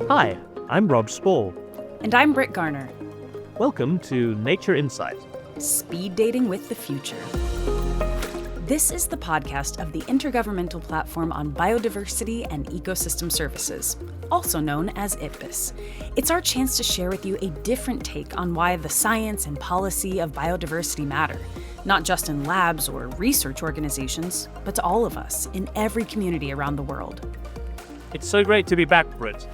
Hi, I'm Rob Spaull. And I'm Brit Garner. Welcome to Nature Insight. Speed dating with the future. This is the podcast of the Intergovernmental Platform on Biodiversity and Ecosystem Services, also known as IPBES. It's our chance to share with you a different take on why the science and policy of biodiversity matter, not just in labs or research organizations, but to all of us in every community around the world. It's so great to be back, Brit.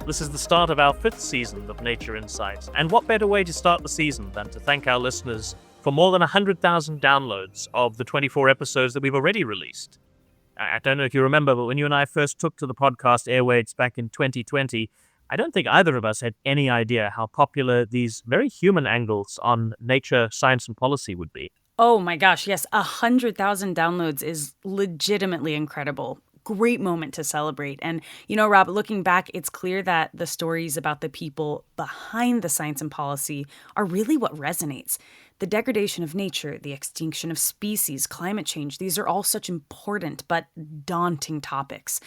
This is the start of our 5th season of Nature Insight, and what better way to start the season than to thank our listeners for more than 100,000 downloads of the 24 episodes that we've already released. I don't know if you remember, but when you and I first took to the podcast airwaves back in 2020, I don't think either of us had any idea how popular these very human angles on nature, science, and policy would be. Oh my gosh, yes, 100,000 downloads is legitimately incredible. Great moment to celebrate. And, Rob, looking back, it's clear that the stories about the people behind the science and policy are really what resonates. The degradation of nature, the extinction of species, climate change, these are all such important but daunting topics.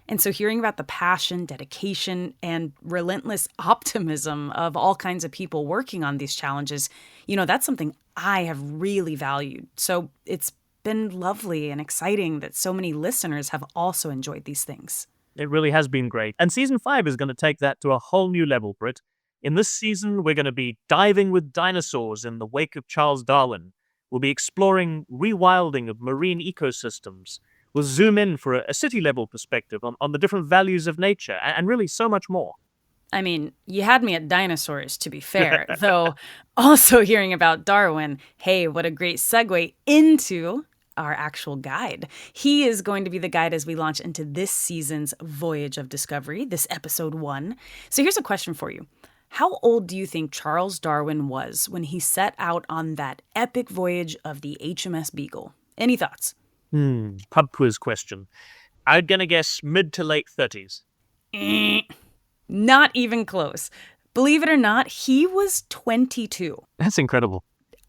And so hearing about the passion, dedication, and relentless optimism of all kinds of people working on these challenges, that's something I have really valued. So it's been lovely and exciting that so many listeners have also enjoyed these things. It really has been great. And season 5 is going to take that to a whole new level, Brit. In this season, we're going to be diving with dinosaurs in the wake of Charles Darwin. We'll be exploring rewilding of marine ecosystems. We'll zoom in for a city-level perspective on the different values of nature, and really so much more. I mean, you had me at dinosaurs, to be fair, though also hearing about Darwin, hey, what a great segue into our actual guide. He is going to be the guide as we launch into this season's Voyage of Discovery, this episode 1. So here's a question for you. How old do you think Charles Darwin was when he set out on that epic voyage of the HMS Beagle? Any thoughts? Pub quiz question. I'm going to guess mid to late 30s. Not even close. Believe it or not, he was 22. That's incredible.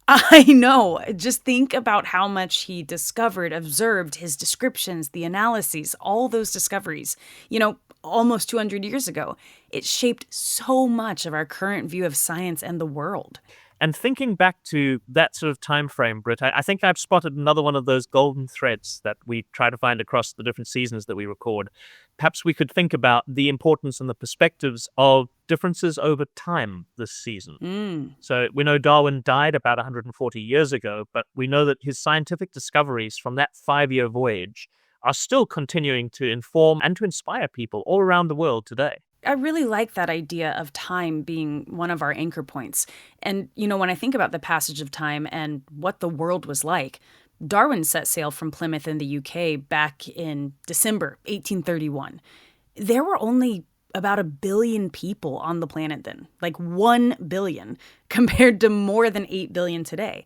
I know. Just think about how much he discovered, observed, his descriptions, the analyses, all those discoveries. Almost 200 years ago. It shaped so much of our current view of science and the world. And thinking back to that sort of time frame, Brit, I think I've spotted another one of those golden threads that we try to find across the different seasons that we record. Perhaps we could think about the importance and the perspectives of differences over time this season. So we know Darwin died about 140 years ago, but we know that his scientific discoveries from that 5-year voyage are still continuing to inform and to inspire people all around the world today. I really like that idea of time being one of our anchor points. And, when I think about the passage of time and what the world was like, Darwin set sail from Plymouth in the UK back in December 1831. There were only about 1 billion people on the planet then, like 1 billion, compared to more than 8 billion today.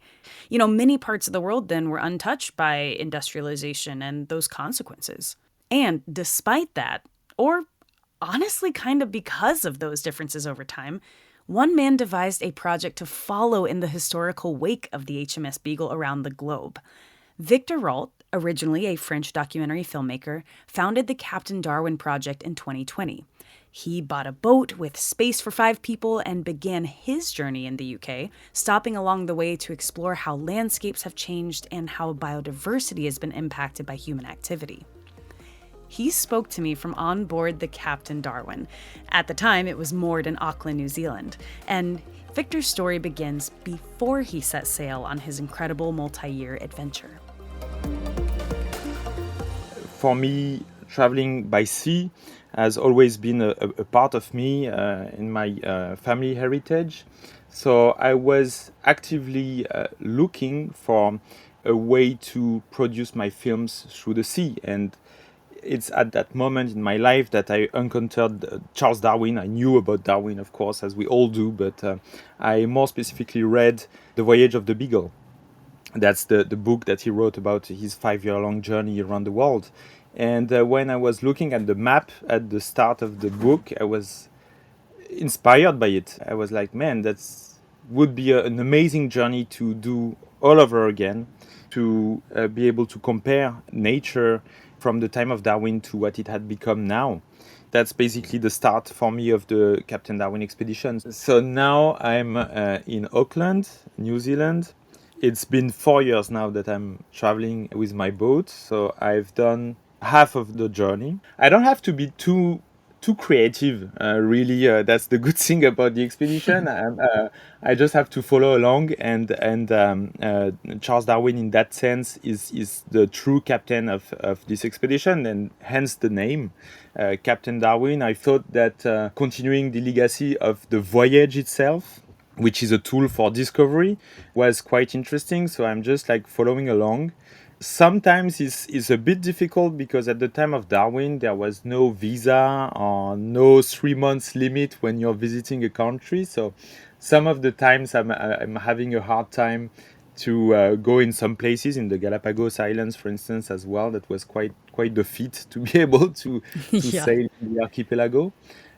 Many parts of the world then were untouched by industrialization and those consequences. And despite that, or honestly kind of because of those differences over time, one man devised a project to follow in the historical wake of the HMS Beagle around the globe. Victor Rault, originally a French documentary filmmaker, founded the Captain Darwin Project in 2020. He bought a boat with space for 5 people and began his journey in the UK, stopping along the way to explore how landscapes have changed and how biodiversity has been impacted by human activity. He spoke to me from on board the Captain Darwin. At the time, it was moored in Auckland, New Zealand. And Victor's story begins before he set sail on his incredible multi-year adventure. For me, traveling by sea has always been a part of me in my family heritage. So I was actively looking for a way to produce my films through the sea. And it's at that moment in my life that I encountered Charles Darwin. I knew about Darwin, of course, as we all do, but I more specifically read The Voyage of the Beagle. That's the book that he wrote about his 5-year-long journey around the world. And when I was looking at the map at the start of the book, I was inspired by it. I was like, man, would be an amazing journey to do all over again, to be able to compare nature from the time of Darwin to what it had become now. That's basically the start for me of the Captain Darwin expedition. So now I'm in Auckland, New Zealand. It's been 4 years now that I'm traveling with my boat. So I've done half of the journey. I don't have to be too creative, really. That's the good thing about the expedition. I just have to follow along, and Charles Darwin, in that sense, is the true captain of this expedition, and hence the name, Captain Darwin. I thought that continuing the legacy of the voyage itself, which is a tool for discovery, was quite interesting. So I'm just like following along. Sometimes it's a bit difficult because at the time of Darwin, there was no visa or no 3 months limit when you're visiting a country. So some of the times I'm having a hard time to go in some places in the Galapagos Islands, for instance, as well. That was quite the feat to be able to Yeah. sail the archipelago.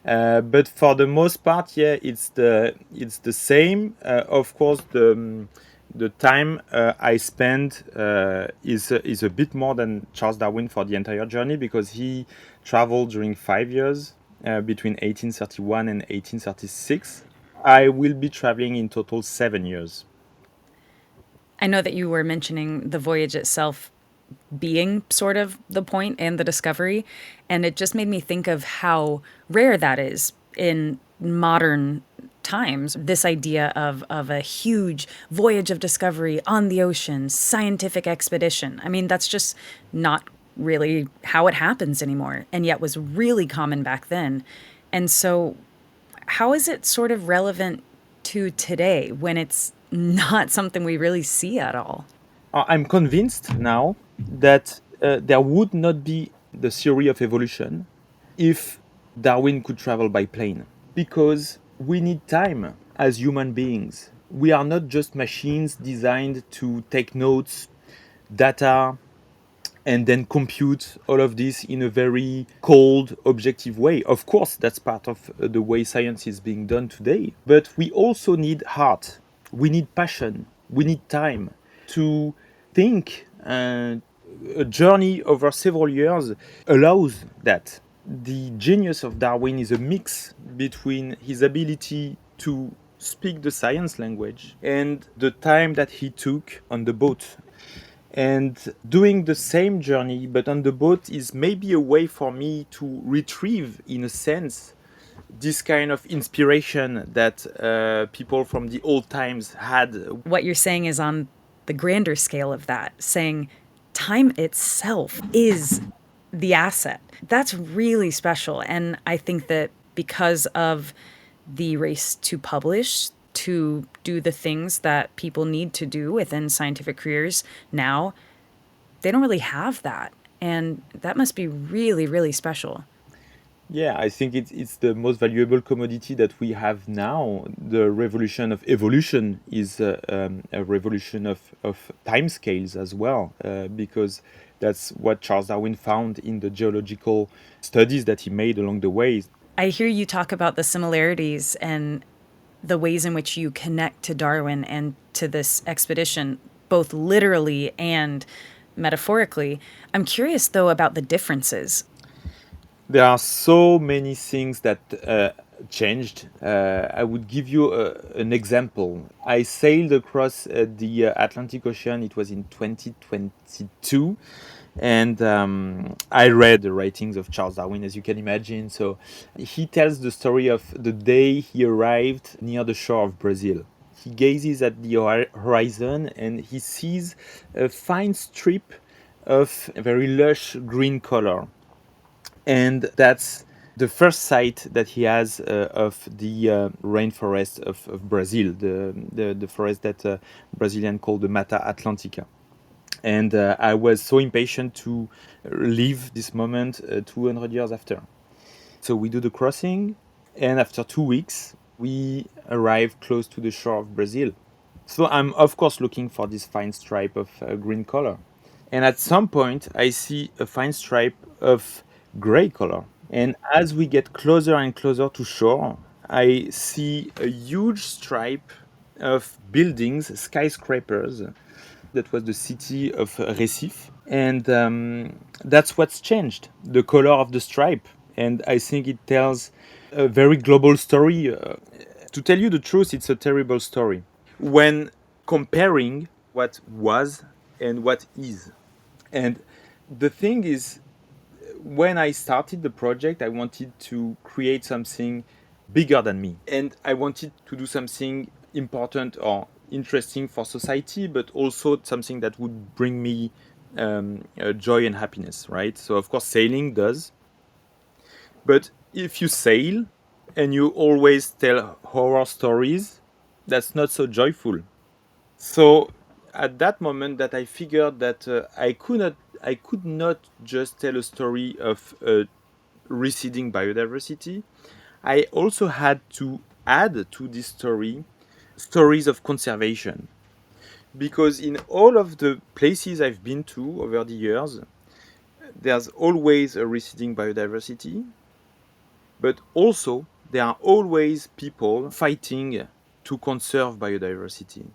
But for the most part, yeah, it's the same. Of course, the time I spend is a bit more than Charles Darwin for the entire journey, because he traveled during 5 years between 1831 and 1836. I will be traveling in total 7 years. I know that you were mentioning the voyage itself being sort of the point and the discovery. And it just made me think of how rare that is in modern times. This idea of a huge voyage of discovery on the ocean, scientific expedition. I mean, that's just not really how it happens anymore, and yet was really common back then. And so, how is it sort of relevant to today when it's not something we really see at all? I'm convinced now that there would not be the theory of evolution if Darwin could travel by plane, because we need time as human beings. We are not just machines designed to take notes, data, and then compute all of this in a very cold, objective way. Of course, that's part of the way science is being done today. But we also need heart, we need passion, we need time to think. A journey over several years allows that. The genius of Darwin is a mix between his ability to speak the science language and the time that he took on the boat. And doing the same journey but on the boat is maybe a way for me to retrieve, in a sense, this kind of inspiration that people from the old times had. What you're saying is on the grander scale of that, saying time itself is the asset. That's really special. And I think that because of the race to publish, to do the things that people need to do within scientific careers now, they don't really have that. And that must be really, really special. Yeah, I think it's the most valuable commodity that we have now. The revolution of evolution is a revolution of timescales as well, because that's what Charles Darwin found in the geological studies that he made along the way. I hear you talk about the similarities and the ways in which you connect to Darwin and to this expedition, both literally and metaphorically. I'm curious, though, about the differences. There are so many things that changed. I would give you an example. I sailed across the Atlantic Ocean. It was in 2022. And I read the writings of Charles Darwin, as you can imagine. So he tells the story of the day he arrived near the shore of Brazil. He gazes at the horizon and he sees a fine strip of a very lush green color. And that's the first sight that he has of the rainforest of Brazil, the forest that Brazilians call the Mata Atlântica. And I was so impatient to leave this moment 200 years after. So we do the crossing, and after 2 weeks, we arrive close to the shore of Brazil. So I'm, of course, looking for this fine stripe of green color. And at some point, I see a fine stripe of gray color. And as we get closer and closer to shore, I see a huge stripe of buildings, skyscrapers, That was the city of Recife. And that's what's changed, the color of the stripe. And I think it tells a very global story. To tell you the truth, it's a terrible story. When comparing what was and what is. And the thing is, when I started the project, I wanted to create something bigger than me. And I wanted to do something important or interesting for society, but also something that would bring me joy and happiness, right? So, of course, sailing does. But if you sail and you always tell horror stories, that's not so joyful. So, at that moment, that I figured that I could not just tell a story of receding biodiversity. I also had to add to this story stories of conservation. Because in all of the places I've been to over the years, there's always a receding biodiversity, but also there are always people fighting to conserve biodiversity.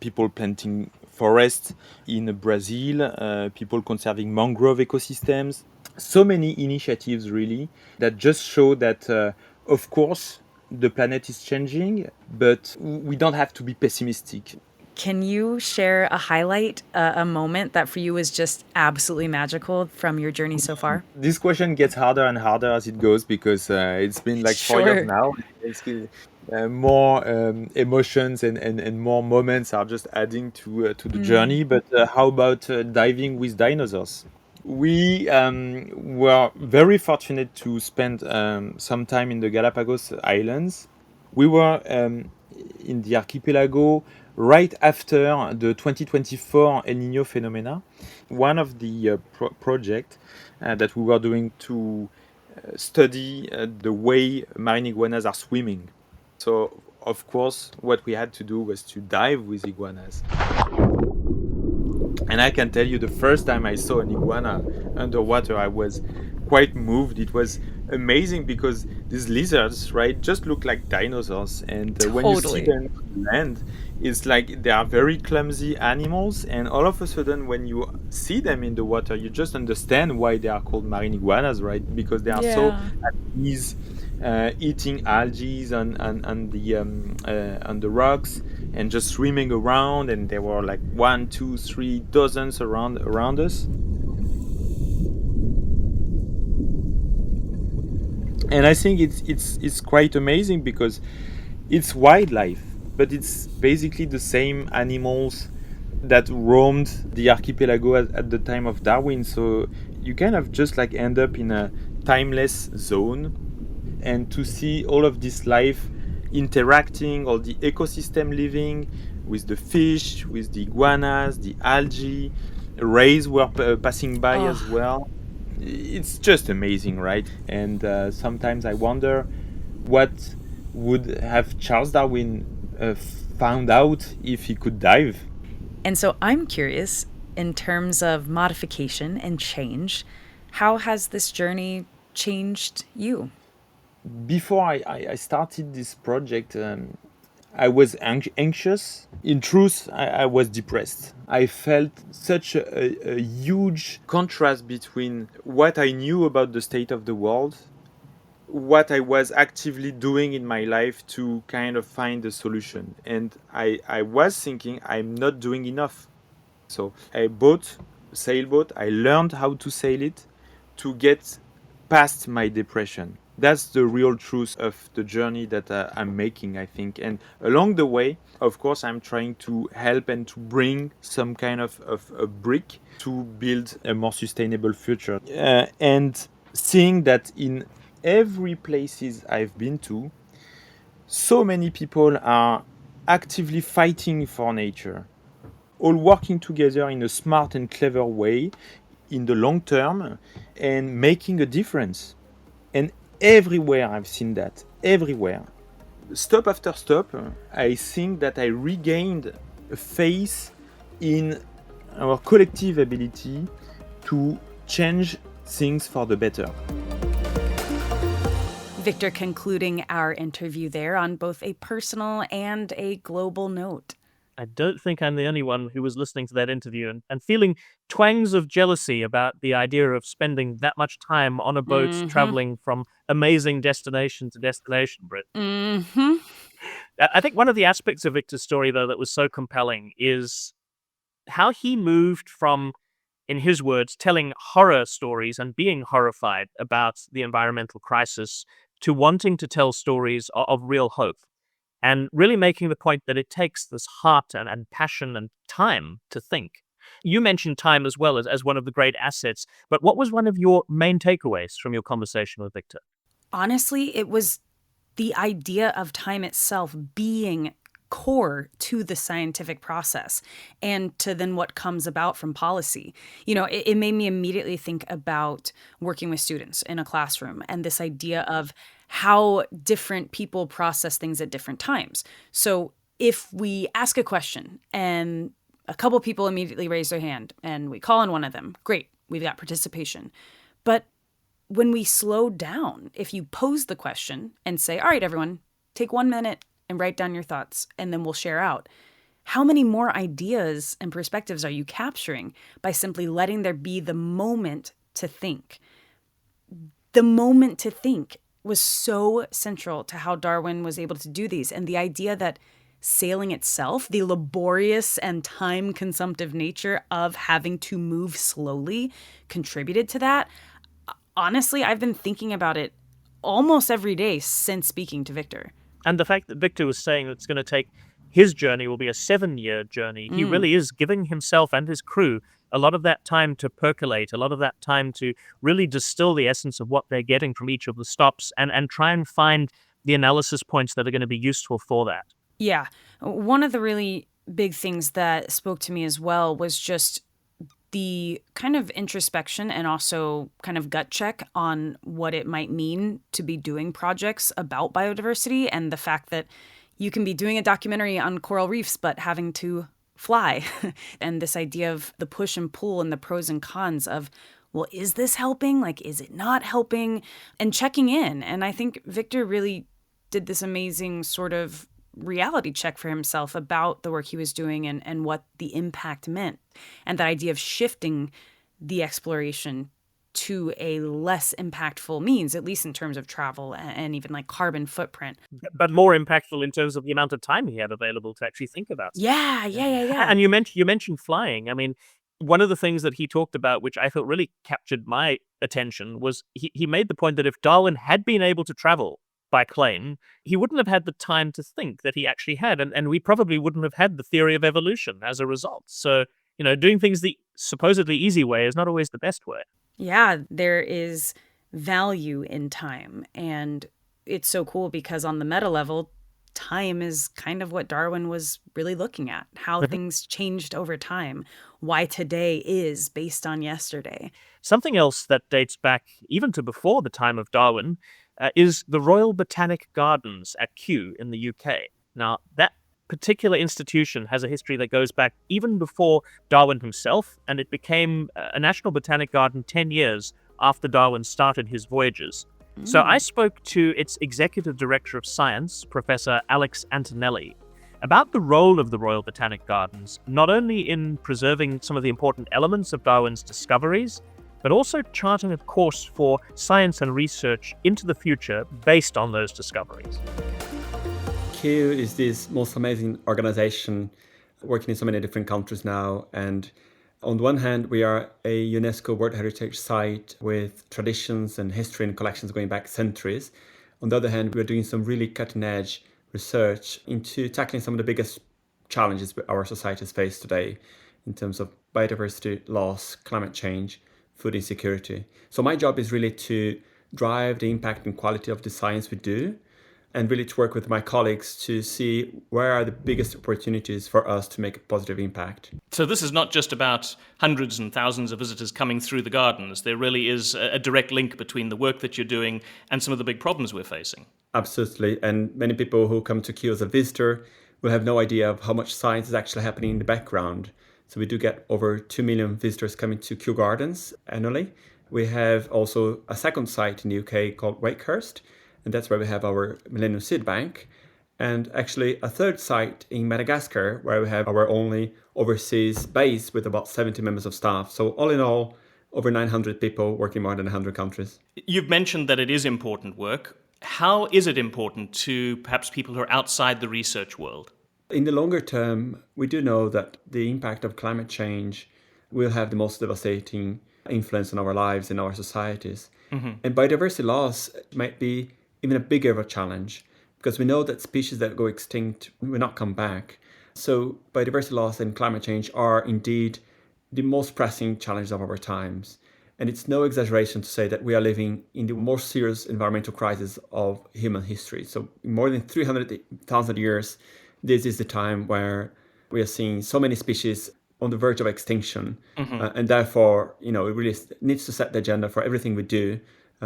People planting forests in Brazil, people conserving mangrove ecosystems. So many initiatives, really, that just show that, of course, the planet is changing, but we don't have to be pessimistic. Can you share a highlight, a moment that for you was just absolutely magical from your journey so far? This question gets harder and harder as it goes because it's been like 4 years Sure. now. It's more emotions and more moments are just adding to the journey. But how about diving with dinosaurs? We were very fortunate to spend some time in the Galapagos Islands. We were in the archipelago right after the 2024 El Nino phenomena. One of the projects that we were doing to study the way marine iguanas are swimming. So, of course, what we had to do was to dive with iguanas. And I can tell you, the first time I saw an iguana underwater, I was quite moved. It was amazing because these lizards, right, just look like dinosaurs. And when you see Totally. them on land, it's like they are very clumsy animals. And all of a sudden, when you see them in the water, you just understand why they are called marine iguanas, right? Because they are so Yeah. at ease, eating algae on the rocks and just swimming around. And there were like 1, 2, 3 dozens around us. And I think it's quite amazing because it's wildlife, but it's basically the same animals that roamed the archipelago at the time of Darwin. So you kind of just like end up in a timeless zone, and to see all of this life interacting, all the ecosystem living with the fish, with the iguanas, the algae, rays were passing by as Oh. well. It's just amazing, right? And sometimes I wonder what would have Charles Darwin found out if he could dive. And so I'm curious, in terms of modification and change, how has this journey changed you? Before I started this project, I was anxious. In truth, I was depressed. I felt such a huge contrast between what I knew about the state of the world, what I was actively doing in my life to kind of find a solution. And I was thinking I'm not doing enough. So I bought a sailboat, I learned how to sail it to get past my depression. That's the real truth of the journey that I'm making, I think. And along the way, of course, I'm trying to help and to bring some kind of a brick to build a more sustainable future. And seeing that in every places I've been to, so many people are actively fighting for nature, all working together in a smart and clever way in the long term and making a difference. And everywhere I've seen that, everywhere. Stop after stop, I think that I regained a faith in our collective ability to change things for the better. Victor concluding our interview there on both a personal and a global note. I don't think I'm the only one who was listening to that interview and feeling twangs of jealousy about the idea of spending that much time on a boat Mm-hmm. traveling from amazing destination to destination, Brit. Mm-hmm. I think one of the aspects of Victor's story, though, that was so compelling is how he moved from, in his words, telling horror stories and being horrified about the environmental crisis to wanting to tell stories of real hope and really making the point that it takes this heart and passion and time to think. You mentioned time as well as one of the great assets, but what was one of your main takeaways from your conversation with Victor? Honestly, it was the idea of time itself being core to the scientific process and to then what comes about from policy. It made me immediately think about working with students in a classroom and this idea of how different people process things at different times. So if we ask a question and a couple people immediately raise their hand and we call on one of them, great, we've got participation. But when we slow down, if you pose the question and say, all right, everyone, take 1 minute and write down your thoughts, and then we'll share out. How many more ideas and perspectives are you capturing by simply letting there be the moment to think? The moment to think was so central to how Darwin was able to do these. And the idea that sailing itself, the laborious and time-consumptive nature of having to move slowly, contributed to that. Honestly, I've been thinking about it almost every day since speaking to Victor. And the fact that Victor was saying that it's going to take his journey will be a 7-year journey. He really is giving himself and his crew a lot of that time to percolate, a lot of that time to really distill the essence of what they're getting from each of the stops and try and find the analysis points that are going to be useful for that. Yeah. One of the really big things that spoke to me as well was just the kind of introspection and also kind of gut check on what it might mean to be doing projects about biodiversity and the fact that you can be doing a documentary on coral reefs but having to fly. And this idea of the push and pull and the pros and cons of, well, is this helping? Like, is it not helping? And checking in. And I think Victor really did this amazing sort of reality check for himself about the work he was doing and what the impact meant. And that idea of shifting the exploration to a less impactful means, at least in terms of travel and even like carbon footprint. But more impactful in terms of the amount of time he had available to actually think about it. Yeah. And you mentioned flying. I mean, one of the things that he talked about, which I felt really captured my attention, was he made the point that if Darwin had been able to travel by plane, he wouldn't have had the time to think that he actually had. And we probably wouldn't have had the theory of evolution as a result. So, doing things the supposedly easy way is not always the best way. Yeah, there is value in time. And it's so cool because on the meta level, time is kind of what Darwin was really looking at, how things changed over time, why today is based on yesterday. Something else that dates back even to before the time of Darwin is the Royal Botanic Gardens at Kew in the UK. Now, that particular institution has a history that goes back even before Darwin himself, and it became a national botanic garden 10 years after Darwin started his voyages. So I spoke to its executive director of science, Professor Alex Antonelli, about the role of the Royal Botanic Gardens, not only in preserving some of the important elements of Darwin's discoveries, but also charting a course for science and research into the future based on those discoveries. Kew is this most amazing organization working in so many different countries now. And on the one hand, we are a UNESCO World Heritage Site with traditions and history and collections going back centuries. On the other hand, we're doing some really cutting-edge research into tackling some of the biggest challenges our societies face today in terms of biodiversity loss, climate change, food insecurity. So my job is really to drive the impact and quality of the science we do, and really to work with my colleagues to see where are the biggest opportunities for us to make a positive impact. So this is not just about hundreds and thousands of visitors coming through the gardens. There really is a direct link between the work that you're doing and some of the big problems we're facing. Absolutely. And many people who come to Kew as a visitor will have no idea of how much science is actually happening in the background. So we do get over 2 million visitors coming to Kew Gardens annually. We have also a second site in the UK called Wakehurst, and that's where we have our Millennium Seed Bank. and actually a third site in Madagascar, where we have our only overseas base with about 70 members of staff. So all in all, over 900 people working more than 100 countries. You've mentioned that it is important work. How is it important to perhaps people who are outside the research world? In the longer term, we do know that the impact of climate change will have the most devastating influence on our lives and our societies. And biodiversity loss might be even a bigger of a challenge, because we know that species that go extinct will not come back. So biodiversity loss and climate change are indeed the most pressing challenges of our times. And it's no exaggeration to say that we are living in the most serious environmental crisis of human history. So in more than 300,000 years, this is the time where we are seeing so many species on the verge of extinction. And therefore, it really needs to set the agenda for everything we do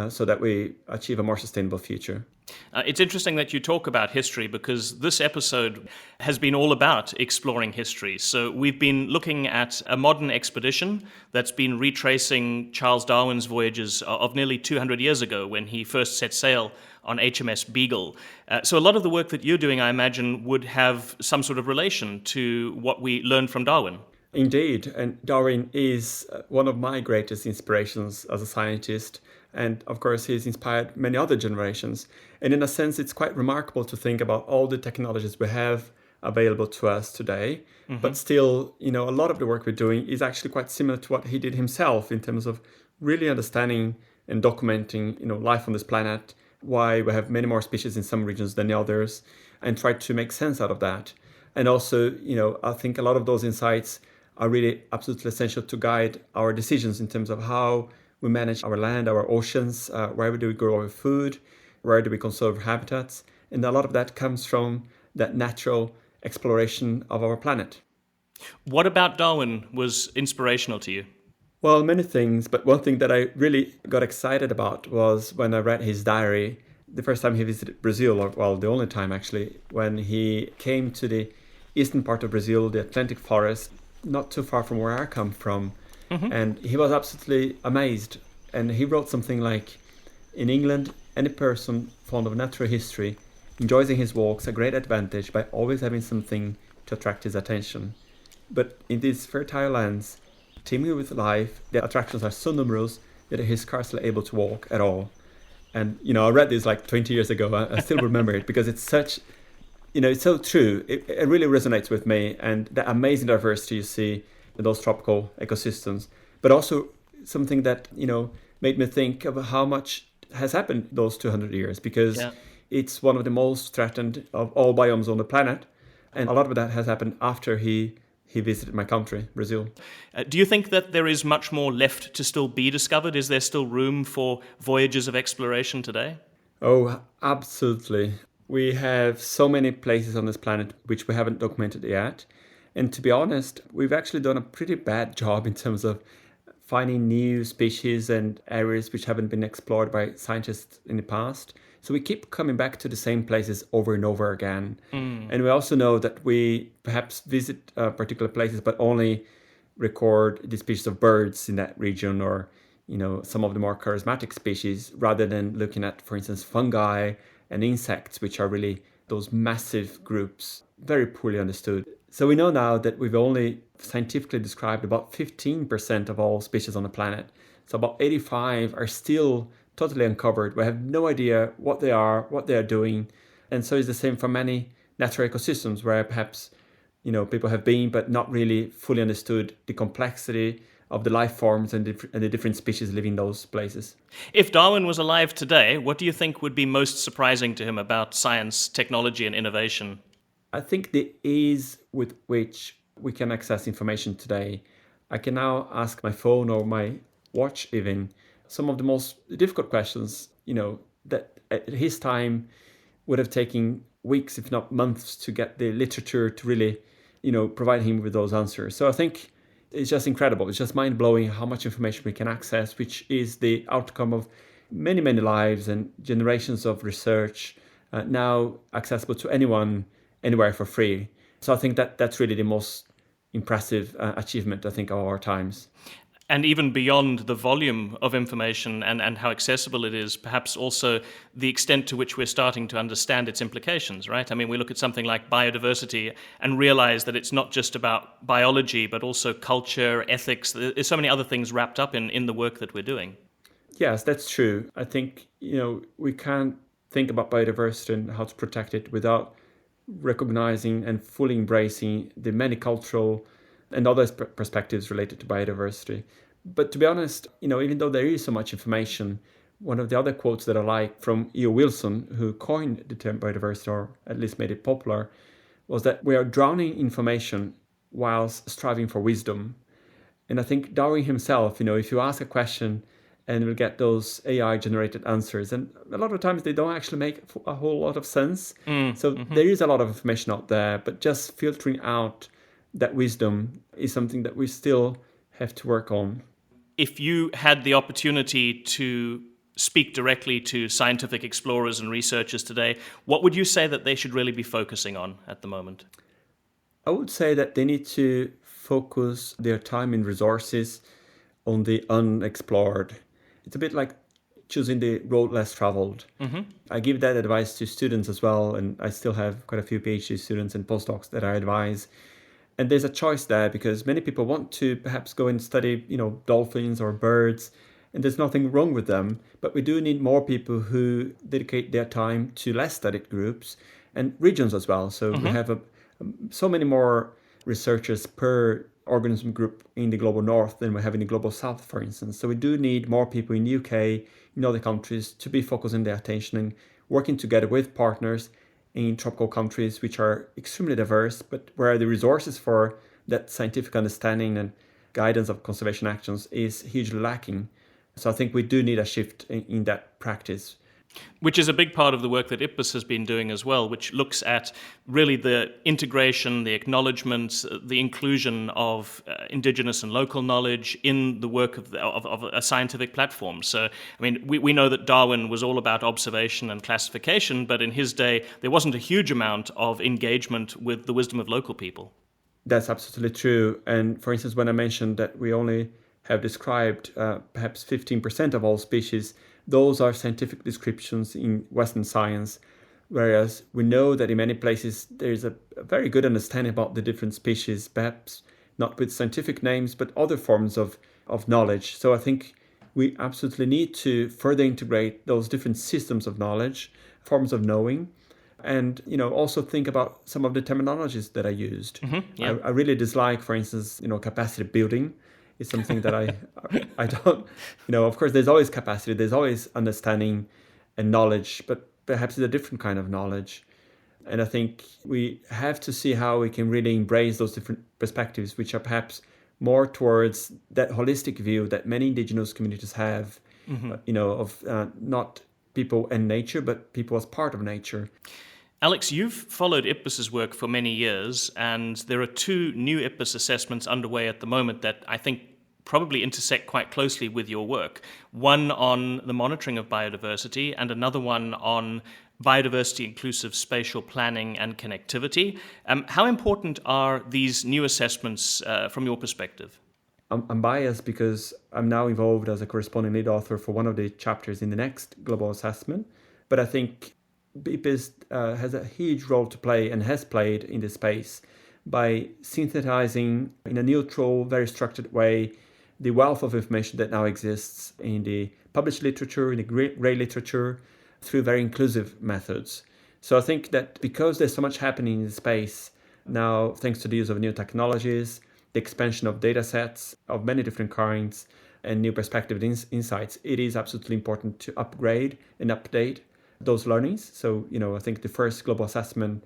so that we achieve a more sustainable future. It's interesting that you talk about history, because this episode has been all about exploring history. So we've been looking at a modern expedition that's been retracing Charles Darwin's voyages of nearly 200 years ago when he first set sail on HMS Beagle. So a lot of the work that you're doing, I imagine, would have some sort of relation to what we learned from Darwin. Indeed, and Darwin is one of my greatest inspirations as a scientist. And of course, he's inspired many other generations. And in a sense, it's quite remarkable to think about all the technologies we have available to us today. But still, a lot of the work we're doing is actually quite similar to what he did himself in terms of really understanding and documenting, life on this planet, why we have many more species in some regions than the others, and try to make sense out of that. And also, I think a lot of those insights are really absolutely essential to guide our decisions in terms of how we manage our land, our oceans, where do we grow our food, where do we conserve habitats. And a lot of that comes from that natural exploration of our planet. What about Darwin was inspirational to you? Well, many things, but one thing that I really got excited about was when I read his diary the first time he visited Brazil, or well, the only time actually, when he came to the eastern part of Brazil, the Atlantic forest, not too far from where I come from. And he was absolutely amazed. And he wrote something like, in England, any person fond of natural history enjoys in his walks a great advantage by always having something to attract his attention. But in these fertile lands, teeming with life, the attractions are so numerous that he's scarcely able to walk at all. And, I read this like 20 years ago. I still remember it because it's such, it's so true. It really resonates with me. And the amazing diversity you see in those tropical ecosystems, but also something that, made me think of how much has happened those 200 years, because it's one of the most threatened of all biomes on the planet. And a lot of that has happened after he visited my country, Brazil. Do you think that there is much more left to still be discovered? Is there still room for voyages of exploration today? Oh, absolutely. We have so many places on this planet which we haven't documented yet. And to be honest, we've actually done a pretty bad job in terms of finding new species and areas which haven't been explored by scientists in the past. So we keep coming back to the same places over and over again. And we also know that we perhaps visit particular places, but only record the species of birds in that region, or, some of the more charismatic species, rather than looking at, for instance, fungi and insects, which are really those massive groups, very poorly understood. So we know now that we've only scientifically described about 15% of all species on the planet. So about 85 are still totally uncovered. We have no idea what they are doing. And so it's the same for many natural ecosystems where perhaps, people have been, but not really fully understood the complexity of the life forms and the different species living in those places. If Darwin was alive today, what do you think would be most surprising to him about science, technology, and innovation? I think the ease with which we can access information today. I can now ask my phone or my watch even some of the most difficult questions, that at his time would have taken weeks, if not months, to get the literature to really, provide him with those answers. So I think it's just incredible. It's just mind-blowing how much information we can access, which is the outcome of many, many lives and generations of research, now accessible to anyone, anywhere for free. So I think that that's really the most impressive achievement, I think, of our times. And even beyond the volume of information and how accessible it is, perhaps also the extent to which we're starting to understand its implications, right? I mean, we look at something like biodiversity and realize that it's not just about biology, but also culture, ethics. There's so many other things wrapped up in the work that we're doing. Yes, that's true. I think, we can't think about biodiversity and how to protect it without recognizing and fully embracing the many cultural and other perspectives related to biodiversity. But to be honest, even though there is so much information, one of the other quotes that I like from E.O. Wilson, who coined the term biodiversity, or at least made it popular, was that we are drowning information whilst striving for wisdom. And I think Darwin himself, if you ask a question and we'll get those AI-generated answers, and a lot of times they don't actually make a whole lot of sense. There is a lot of information out there, but just filtering out that wisdom is something that we still have to work on. If you had the opportunity to speak directly to scientific explorers and researchers today, what would you say that they should really be focusing on at the moment? I would say that they need to focus their time and resources on the unexplored. It's a bit like choosing the road less traveled. I give that advice to students as well, and I still have quite a few PhD students and postdocs that I advise. And there's a choice there because many people want to perhaps go and study, dolphins or birds, and there's nothing wrong with them. But we do need more people who dedicate their time to less studied groups and regions as well. So we have so many more researchers per organism group in the global north than we have in the global south, for instance. So we do need more people in the UK, in other countries, to be focusing their attention and working together with partners in tropical countries which are extremely diverse, but where the resources for that scientific understanding and guidance of conservation actions is hugely lacking. So I think we do need a shift in that practice. Which is a big part of the work that IPBES has been doing as well, which looks at really the integration, the acknowledgement, the inclusion of indigenous and local knowledge in the work of a scientific platform. So, I mean, we know that Darwin was all about observation and classification, but in his day, there wasn't a huge amount of engagement with the wisdom of local people. That's absolutely true. And for instance, when I mentioned that we only have described perhaps 15% of all species, those are scientific descriptions in Western science, whereas we know that in many places there is a very good understanding about the different species, perhaps not with scientific names, but other forms of knowledge. So I think we absolutely need to further integrate those different systems of knowledge, forms of knowing, and also think about some of the terminologies that I used. I really dislike, for instance, capacity building. It's something that I don't, of course, there's always capacity, there's always understanding and knowledge, but perhaps it's a different kind of knowledge. And I think we have to see how we can really embrace those different perspectives, which are perhaps more towards that holistic view that many indigenous communities have, of not people and nature, but people as part of nature. Alex, you've followed IPBES's work for many years, and there are 2 new IPBES assessments underway at the moment that I think probably intersect quite closely with your work. One on the monitoring of biodiversity and another one on biodiversity-inclusive spatial planning and connectivity. How important are these new assessments from your perspective? I'm biased because I'm now involved as a corresponding lead author for one of the chapters in the next global assessment, but I think IPBES has a huge role to play and has played in this space by synthesizing in a neutral, very structured way the wealth of information that now exists in the published literature, in the grey literature, through very inclusive methods. So I think that because there's so much happening in the space now, thanks to the use of new technologies, the expansion of data sets of many different kinds, and new perspective insights, it is absolutely important to upgrade and update those learnings. So, I think the first global assessment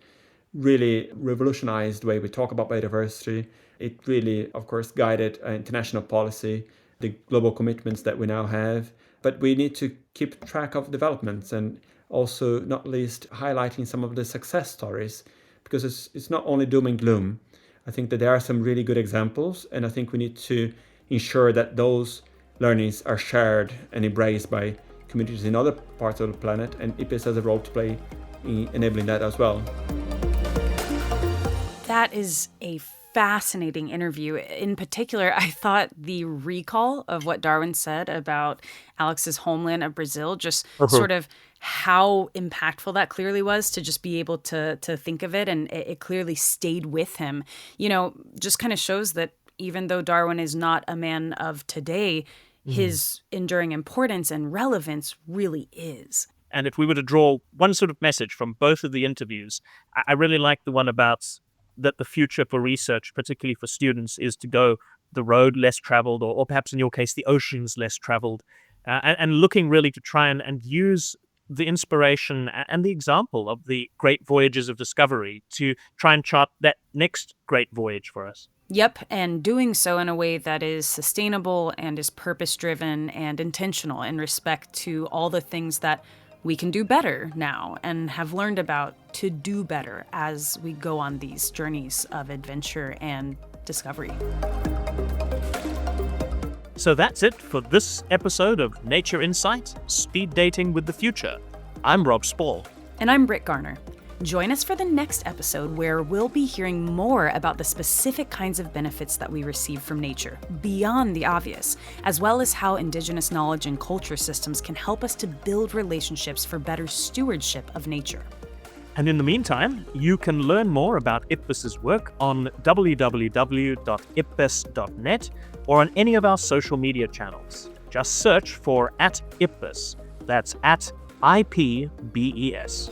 really revolutionized the way we talk about biodiversity. It really, of course, guided international policy, the global commitments that we now have. But we need to keep track of developments and also, not least, highlighting some of the success stories, because it's not only doom and gloom. I think that there are some really good examples, and I think we need to ensure that those learnings are shared and embraced by communities in other parts of the planet, and IPBES has a role to play in enabling that as well. That is a fascinating interview. In particular, I thought the recall of what Darwin said about Alex's homeland of Brazil, just sort of how impactful that clearly was to just be able to think of it, and it clearly stayed with him. Just kind of shows that even though Darwin is not a man of today, his enduring importance and relevance really is. And if we were to draw one sort of message from both of the interviews, I really like the one about that the future for research, particularly for students, is to go the road less traveled, or perhaps in your case, the oceans less traveled, and looking really to try and use the inspiration and the example of the great voyages of discovery to try and chart that next great voyage for us. Yep, and doing so in a way that is sustainable and is purpose-driven and intentional in respect to all the things that we can do better now and have learned about to do better as we go on these journeys of adventure and discovery. So that's it for this episode of Nature Insight, Speed Dating with the Future. I'm Rob Spaull. And I'm Brit Garner. Join us for the next episode where we'll be hearing more about the specific kinds of benefits that we receive from nature, beyond the obvious, as well as how Indigenous knowledge and culture systems can help us to build relationships for better stewardship of nature. And in the meantime, you can learn more about IPBES's work on www.ipbes.net or on any of our social media channels. Just search for @IPBES. That's @IPBES.